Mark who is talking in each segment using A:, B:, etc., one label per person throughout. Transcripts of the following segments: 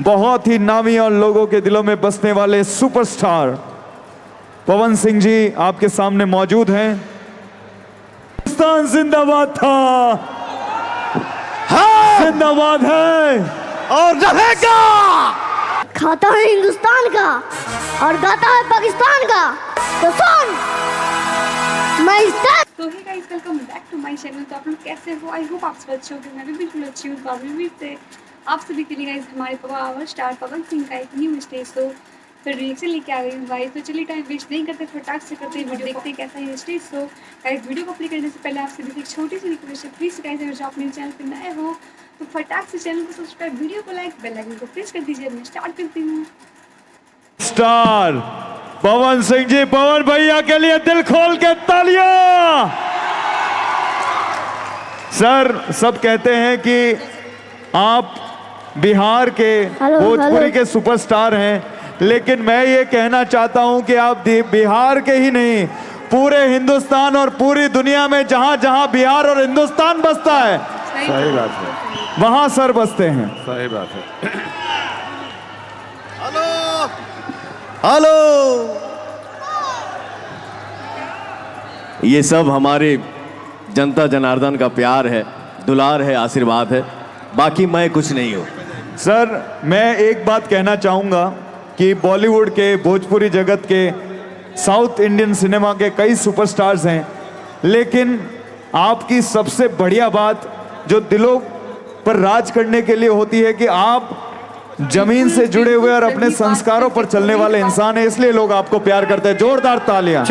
A: बहुत ही नामी और लोगों के दिलों में बसने वाले सुपरस्टार पवन सिंह जी आपके सामने मौजूद हैं। हिंदुस्तान जिंदाबाद था, जिंदाबाद है और रहेगा।
B: खाता है हिंदुस्तान का और गाता है पाकिस्तान का, तो सुन मैं
C: तो hey guys, welcome back to my channel. तो आप लोग कैसे हो? आई होप आप सब अच्छे होंगे। मैं भी बिल्कुल अच्छी हूँ। तो अभी से आप सभी के लिए गाइस हमारे पावर स्टार पवन सिंह का एक न्यू स्टेज शो फिर रिएक्शन लेके आ गई हूँ गाइस। तो चलिए टाइम वेस्ट नहीं करते, फटाक से करते हैं वीडियो, देखते हैं कैसा है स्टेज शो। गाइस वीडियो को प्ले करने से पहले आप सभी एक छोटी सी रिक्वेस्ट है, प्लीज़ गाइस अगर जो आप मेरे चैनल पर नए हो तो फटाक से चैनल को सब्सक्राइब, वीडियो को लाइक, बेल आइकन को प्रेस कर दीजिए। मैं स्टार्ट करती हूँ।
A: स्टार पवन सिंह जी, पवन भैया के लिए दिल खोल के तालियां। सर, सब कहते हैं कि आप बिहार के भोजपुरी के सुपरस्टार हैं, लेकिन मैं ये कहना चाहता हूं कि आप बिहार के ही नहीं, पूरे हिंदुस्तान और पूरी दुनिया में जहां जहां बिहार और हिंदुस्तान बसता है,
D: सही बात है,
A: वहां सर बसते हैं।
D: सही बात है।
E: हेलो, ये सब हमारे जनता जनार्दन का प्यार है, दुलार है, आशीर्वाद है। बाकी मैं कुछ नहीं हूँ।
A: सर, मैं एक बात कहना चाहूँगा कि बॉलीवुड के, भोजपुरी जगत के, साउथ इंडियन सिनेमा के कई सुपरस्टार्स हैं, लेकिन आपकी सबसे बढ़िया बात जो दिलों पर राज करने के लिए होती है कि आप जमीन से जुड़े हुए और अपने संस्कारों पर चलने वाले इंसान हैं, इसलिए लोग आपको प्यार करते हैं। जोरदार तालियां।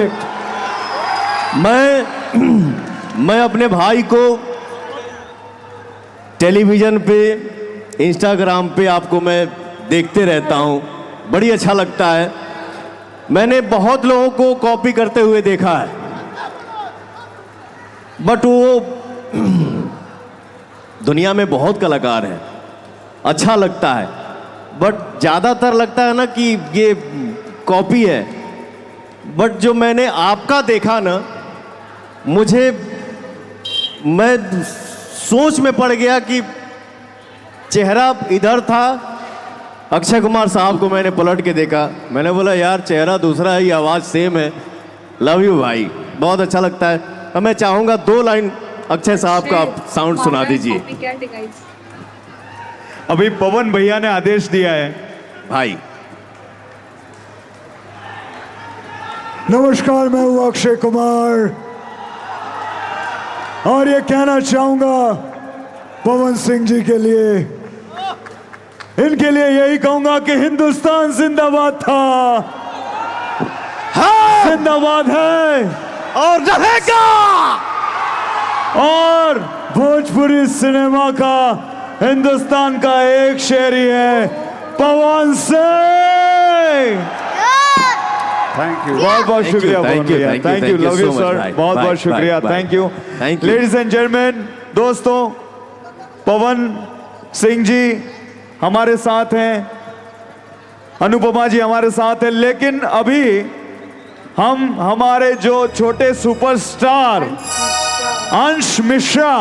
E: मैं अपने भाई को टेलीविजन पे, इंस्टाग्राम पे आपको मैं देखते रहता हूँ, बड़ी अच्छा लगता है। मैंने बहुत लोगों को कॉपी करते हुए देखा है, बट वो दुनिया में बहुत कलाकार हैं, अच्छा लगता है, बट ज़्यादातर लगता है ना कि ये कॉपी है। बट जो मैंने आपका देखा ना, मैं सोच में पड़ गया कि चेहरा इधर था। अक्षय कुमार साहब को मैंने पलट के देखा, मैंने बोला यार चेहरा दूसरा है, ये आवाज़ सेम है। लव यू भाई, बहुत अच्छा लगता है। अब मैं चाहूँगा 2 लाइन अक्षय साहब का साउंड सुना दीजिए।
A: अभी पवन भैया ने आदेश दिया है।
E: भाई
F: नमस्कार, मैं हूँ अक्षय कुमार और ये कहना चाहूंगा पवन सिंह जी के लिए, इनके लिए यही कहूंगा कि हिंदुस्तान जिंदाबाद था, जिंदाबाद है और रहेगा। और भोजपुरी सिनेमा का, हिंदुस्तान का एक शेर ही है, पवन सिंह।
D: थैंक यू,
A: बहुत बहुत शुक्रिया पवन भैया, thank you, love you sir, बहुत बहुत शुक्रिया, thank you. Ladies and gentleman, दोस्तों, पवन सिंह जी हमारे साथ हैं, अनुपमा जी हमारे साथ हैं, लेकिन अभी हम हमारे जो छोटे सुपरस्टार अंश मिश्रा,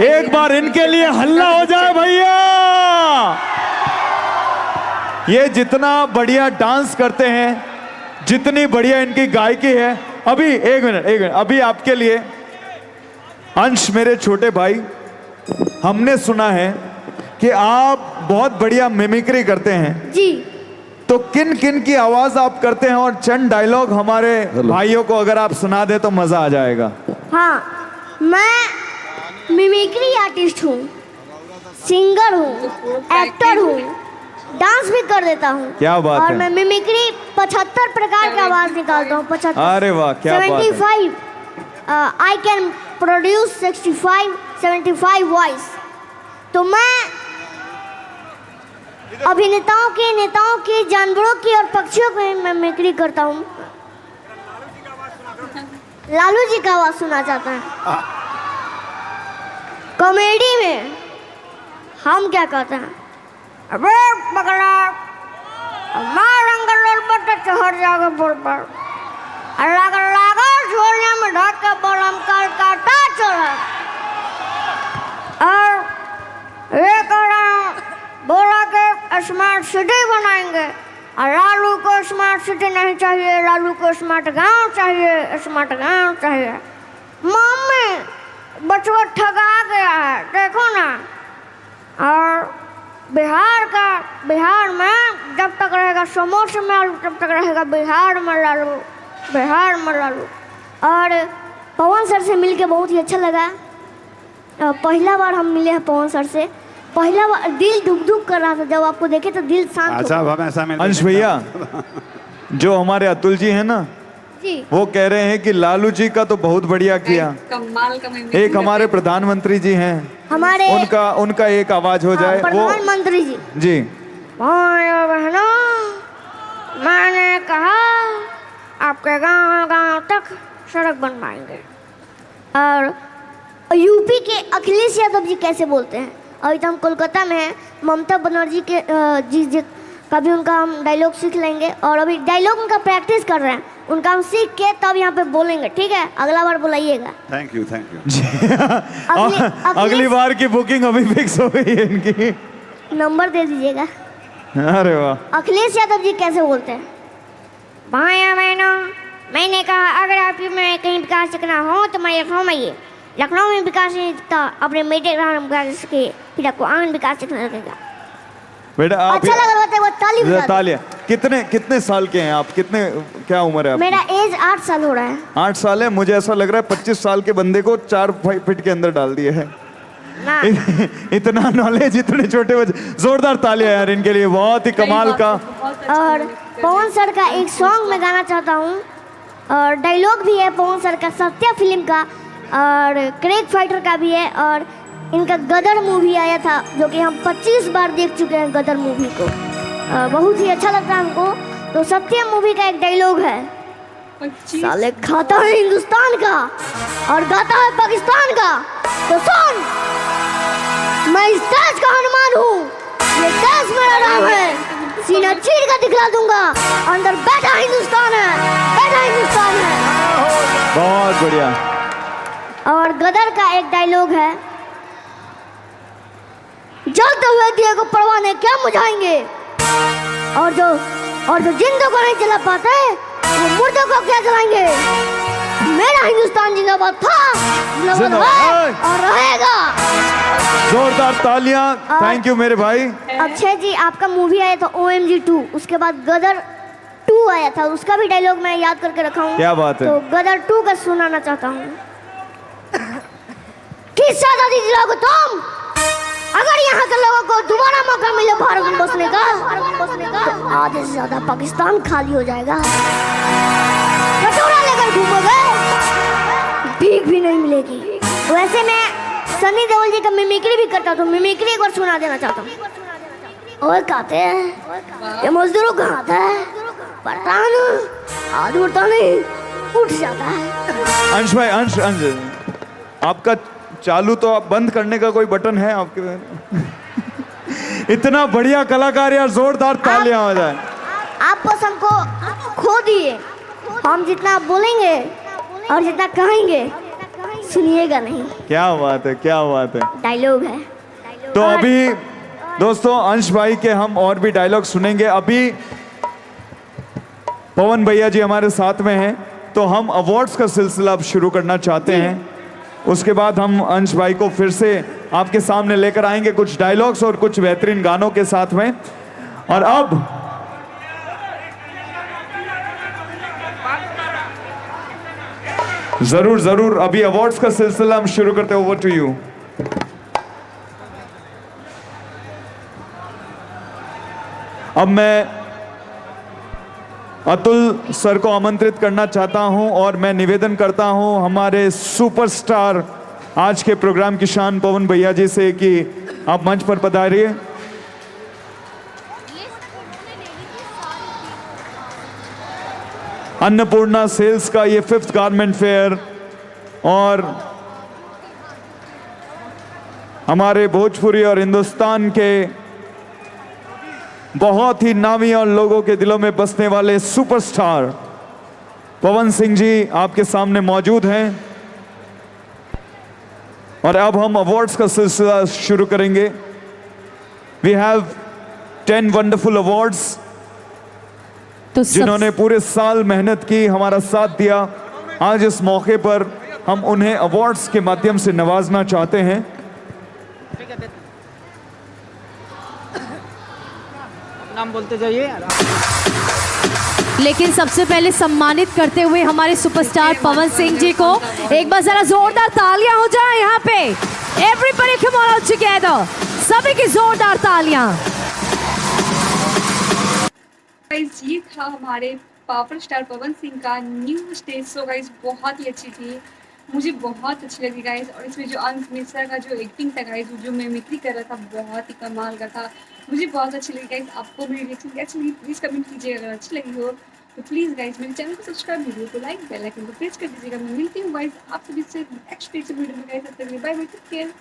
A: एक बार इनके लिए हल्ला हो जाए भैया। ये जितना बढ़िया डांस करते हैं, जितनी बढ़िया इनकी गायकी है, अभी एक मिनट, अभी आपके लिए अंश, मेरे छोटे भाई, हमने सुना है कि आप बहुत बढ़िया मिमिक्री करते हैं
B: जी।
A: तो किन किन की आवाज आप करते हैं और चंद डायलॉग हमारे भाइयों को अगर आप सुना दे तो मजा आ जाएगा।
B: हाँ, मैं मिमिक्री आर्टिस्ट हूँ, सिंगर हूँ, एक्टर हूँ, डांस भी कर देता हूँ।
A: क्या बात
B: और
A: है।
B: मैं मिमिक्री 75 प्रकार की आवाज निकालता हूँ। 75।
A: अरे वाह, क्या बात है।
B: 75 आई कैन प्रोड्यूस 75 वॉइस। तो मैं अभिनेताओं की, नेताओं की, जानवरों की और पक्षियों की मिमिक्री करता हूँ। लालू जी का आवाज सुना चाहता है। कॉमेडी में हम क्या कहते हैं, अबे पगला मारंगल बट चढ़ जाओगे बोल पर, लगा झोलिया में ढक के बोलम कल काटा चला। और ये बोला स्मार्ट सिटी बनाएंगे। और लालू को स्मार्ट सिटी नहीं चाहिए, लालू को स्मार्ट गांव चाहिए, स्मार्ट गांव चाहिए। मम्मी बचवा ठगा गया है, देखो ना। और बिहार में जब तक रहेगा समोसे में आलू, तब तक रहेगा बिहार में लालू, बिहार में लालू। और पवन सर से मिलके बहुत ही अच्छा लगा। पहला बार हम मिले हैं पवन सर से, पहला बार दिल धुक धुक कर रहा था, जब आपको देखे तो दिल शांत हो
D: अच्छा हमेशा मिलते
A: अंश भैया, जो हमारे अतुल जी हैं ना,
B: जी।
A: वो कह रहे हैं कि लालू जी का तो बहुत बढ़िया किया।
C: कमाल का
A: एक हमारे प्रधानमंत्री जी हैं,
B: हमारे
A: उनका एक आवाज हो जाए। वो
B: प्रधानमंत्री जी।
A: जी।
B: भाइयों बहनों, मैंने कहा आपके गांव तक सड़क बनवाएंगे। और यूपी के अखिलेश यादव जी कैसे बोलते हैं, अभी तो हम कोलकाता में हैं, ममता बनर्जी के जी का भी उनका हम डायलॉग सीख लेंगे। और अभी डायलॉग उनका प्रैक्टिस कर रहे हैं, उनका हम सीख के तब यहाँ पे बोलेंगे, ठीक है? अगला बार बुलाइएगा।
D: थैंक यू
A: अगली बार की बुकिंग अभी फिक्स हो गई है इनकी,
B: नंबर दे दीजिएगा।
A: अरे वाह।
B: अखिलेश यादव जी कैसे बोलते हैं? भाइयों बहनों, मैंने कहा अगर आप में कहीं विकास दिखना हो तो मैं लखनऊ में आइए। लखनऊ में विकास नहीं दिखता, अपने बेटे विकास के फिर आपको आनंद विकास दिखने लगेगा।
A: बेटा आप
B: अच्छा लग रहा है, वो ताली बजा दो।
A: तालियां। कितने साल के हैं आप? क्या उम्र है आपकी?
B: मेरा एज 8 साल हो रहा है।
A: 8 साल है। मुझे ऐसा लग रहा है 25 साल के बंदे को 4 फीट के अंदर डाल दिया है।
B: ना।
A: इतना नॉलेज, इतने छोटे बच्चे। जोरदार तालियां यार इनके लिए, बहुत ही कमाल का।
B: और पवन सर का एक सॉन्ग मैं गाना चाहता हूँ, और डायलॉग भी है पवन सर का सत्या फिल्म का, और क्रेक फाइटर का भी है। और इनका गदर मूवी आया था, जो कि हम 25 बार देख चुके हैं गदर मूवी को। बहुत ही अच्छा लगता है हमको। तो सत्या मूवी का एक डायलॉग है, साले खाता है हिंदुस्तान का और गाता है पाकिस्तान का। तो सुन, मैं इस देश का हनुमान हूँ, ये देश मेरा नाम है, सीना चीर कर दिखला दूंगा, अंदर बैठा हिंदुस्तान है, बैठा हिंदुस्तान है।
A: बहुत बढ़िया।
B: और गदर का एक डायलॉग है, जलते हुए दिए को परवाने क्या मुझाएंगे, और जो जिंदों को नहीं जला पाते वो मुर्दों को क्या जलाएंगे। मेरा हिंदुस्तान जिंदाबाद था, जिंदाबाद है और रहेगा।
A: जोरदार तालियां। थैंक यू मेरे भाई।
B: अक्षय जी, आपका मूवी आया था OMG 2, उसके बाद गदर 2 आया था, उसका भी डायलॉग मैं याद करके रखा हूँ।
A: क्या बात है।
B: तो गदर 2 का सुनाना चाहता हूँ। किस आजादी दिलाओगे तुम, अगर यहाँ के लोगों को दोबारा मौका मिले भारत में बसने का, तो आधे से ज्यादा पाकिस्तान खाली हो जाएगा। कटोरा लेकर घूमोगे, भीख भी नहीं मिलेगी। वैसे मैं सनी देओल जी का मिमिक्री भी करता हूँ, तो मिमिक्री एक बार सुना देना चाहता हूँ। ओए कहते हैं ये मजदूरों का हाथ है, पता नहीं हाथ उठता नहीं, उठ जाता है।
A: अंश भाई, अंश आपका चालू तो आप बंद करने का कोई बटन है आपके? इतना बढ़िया कलाकार यार, जोरदार तालियां हो जाए।
B: आप बस हमको खो दिए, हम जितना बोलेंगे और जितना कहेंगे सुनिएगा नहीं।
A: क्या बात है, क्या बात है।
B: डायलॉग है।
A: तो अभी दोस्तों अंश भाई के हम और भी डायलॉग सुनेंगे। अभी पवन भैया जी हमारे साथ में हैं, तो हम अवार्ड्स का सिलसिला अब शुरू करना चाहते हैं। उसके बाद हम अंश भाई को फिर से आपके सामने लेकर आएंगे कुछ डायलॉग्स और कुछ बेहतरीन गानों के साथ में। और अब जरूर अभी अवार्ड्स का सिलसिला हम शुरू करते हैं। Over to you. अब मैं अतुल सर को आमंत्रित करना चाहता हूं और मैं निवेदन करता हूं हमारे सुपरस्टार आज के प्रोग्राम की शान पवन भैया जी से कि आप मंच पर पधारिए। अन्नपूर्णा सेल्स का ये 5th गारमेंट फेयर और हमारे भोजपुरी और हिंदुस्तान के बहुत ही नामी और लोगों के दिलों में बसने वाले सुपरस्टार पवन सिंह जी आपके सामने मौजूद हैं। और अब हम अवार्ड्स का सिलसिला शुरू करेंगे। वी हैव 10 वंडरफुल अवार्ड्स,
G: तो
A: जिन्होंने पूरे साल मेहनत की, हमारा साथ दिया। आज इस मौके पर हम उन्हें अवार्ड्स के माध्यम से नवाजना चाहते हैं।
H: नाम बोलते जाइए।
G: लेकिन सबसे पहले सम्मानित करते हुए हमारे सुपरस्टार पवन सिंह जी को एक बार जरा जोरदार तालियां हो जाए यहाँ पे। Everybody come on out together, सभी की जोरदार तालियां।
C: गाइस ये था हमारे पावर स्टार पवन सिंह का न्यू स्टेज शो गाइस, बहुत ही अच्छी थी, मुझे बहुत अच्छी लगी गाइस। और इसमें जो अंश मिश्रा का जो एक्टिंग था गाइस, जो मिमिक्री कर रहा था, बहुत ही कमाल का था, मुझे बहुत अच्छी लगी गाइस। आपको मेरी रिएक्शन कैसी लगी प्लीज़ कमेंट कीजिए, अगर अच्छी लगी हो तो प्लीज़ गाइस मेरे चैनल को सब्सक्राइब, वीडियो को लाइक, बेल आइकन को प्रेस कर दीजिएगा। मैं मिलती हूँ गाइस आप सभी से नेक्स्ट वीडियो में गाइस, तब तक बाय बाय, टेक केयर।